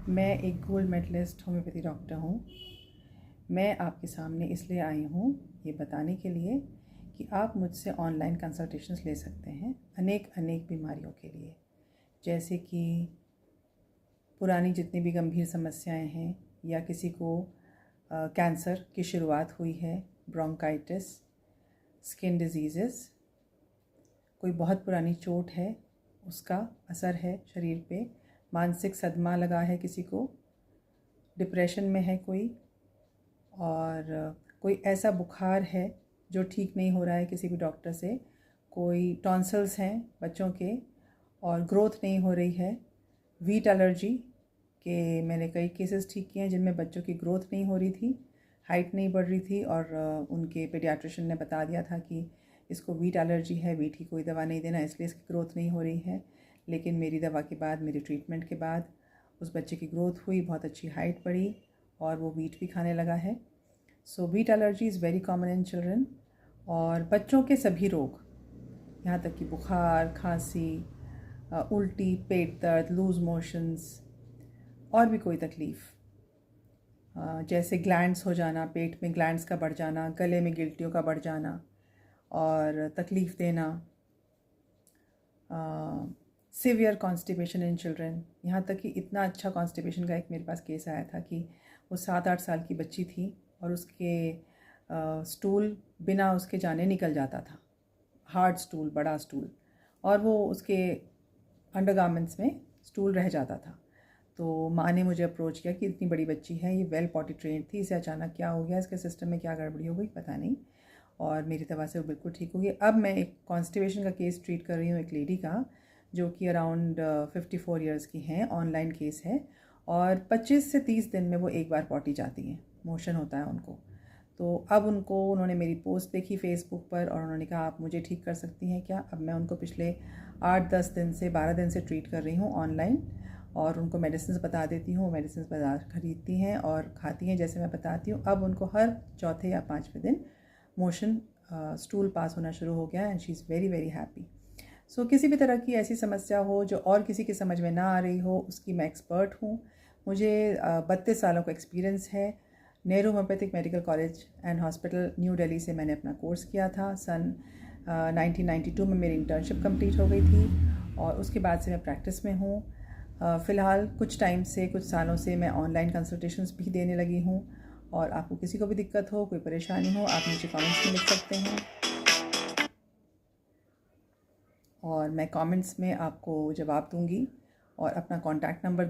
मैं एक gold medallist homeopathy doctor हूँ। मैं आपके सामने इसलिए आई हूँ ये बताने के लिए कि आप मुझसे ऑनलाइन कंसल्टेशंस ले सकते हैं अनेक बीमारियों के लिए, जैसे कि पुरानी जितनी भी गंभीर समस्याएं हैं या किसी को कैंसर की शुरुआत हुई है, ब्रोंकाइटिस, स्किन डिजीज़ेस, कोई बहुत पुरानी चोट है उसका असर है शरीर पे, मानसिक सदमा लगा है किसी को, डिप्रेशन में है कोई, और कोई ऐसा बुखार है जो ठीक नहीं हो रहा है किसी भी डॉक्टर से, कोई टॉन्सिल्स हैं बच्चों के और ग्रोथ नहीं हो रही है, वीट एलर्जी के मैंने कई केसेस ठीक किए हैं जिनमें बच्चों की ग्रोथ नहीं हो रही थी, हाइट नहीं बढ़ रही थी और उनके पेडियाट्रिशियन ने बता दिया था कि इसको वीट एलर्जी है, वीट की कोई दवा नहीं देना इसलिए इसकी ग्रोथ नहीं हो रही है। लेकिन मेरी दवा के बाद, मेरी ट्रीटमेंट के बाद उस बच्चे की ग्रोथ हुई, बहुत अच्छी हाइट बढ़ी और वो वीट भी खाने लगा है। So wheat allergy is very common in children. और बच्चों के सभी रोग, यहाँ तक कि बुखार, खांसी, उल्टी, पेट दर्द, लूज़ मोशंस और भी कोई तकलीफ़, जैसे ग्लैंड्स हो जाना, पेट में ग्लैंड्स का बढ़ जाना, गले में गिल्टियों का बढ़ जाना और तकलीफ़ देना, सिवियर कॉन्स्टिपेशन इन चिल्ड्रन। यहाँ तक कि इतना अच्छा कॉन्स्टिपेशन का एक मेरे पास केस आया था कि वो 7-8 साल की बच्ची थी और उसके स्टूल बिना उसके जाने निकल जाता था, हार्ड स्टूल, बड़ा स्टूल, और वो उसके अंडरगारमेंट्स में स्टूल रह जाता था। तो माँ ने मुझे अप्रोच किया कि इतनी बड़ी बच्ची है, ये वेल पॉटी ट्रेंड थी, इसे अचानक क्या हो गया, इसके सिस्टम में क्या गड़बड़ी हो गई पता नहीं, और मेरी दवा से वो बिल्कुल ठीक हो गई। अब मैं एक कॉन्स्टिपेशन का केस ट्रीट कर रही हूँ, एक लेडी का जो कि अराउंड 54 ईयर्स की हैं, ऑनलाइन केस है, और 25 से 30 दिन में वो एक बार पॉटी जाती हैं, मोशन होता है उनको। तो अब उन्होंने मेरी पोस्ट देखी फेसबुक पर और उन्होंने कहा आप मुझे ठीक कर सकती हैं क्या। अब मैं उनको पिछले 8-10 दिन से, 12 दिन से ट्रीट कर रही हूँ ऑनलाइन, और उनको मेडिसिन बता देती हूँ, मेडिसिन बाजार खरीदती हैं और खाती हैं जैसे मैं बताती हूँ। अब उनको हर चौथे या 5वें दिन मोशन, स्टूल पास होना शुरू हो गया and she is very very happy. So किसी भी तरह की ऐसी समस्या हो जो और किसी की समझ में ना आ रही हो, उसकी मैं एक्सपर्ट हूँ। मुझे 32 सालों का एक्सपीरियंस है। Nehru homeopathic medical college and hospital new Delhi से मैंने अपना कोर्स किया था। सन 1992 में मेरी इंटर्नशिप कंप्लीट हो गई थी और उसके बाद से मैं प्रैक्टिस में हूँ। फ़िलहाल कुछ टाइम से, कुछ सालों से मैं ऑनलाइन कंसल्टेशंस भी देने लगी हूँ। और आपको किसी को भी दिक्कत हो, कोई परेशानी हो, आप नीचे कमेंट्स में लिख सकते हैं और मैं कमेंट्स में आपको जवाब दूंगी और अपना कॉन्टैक्ट नंबर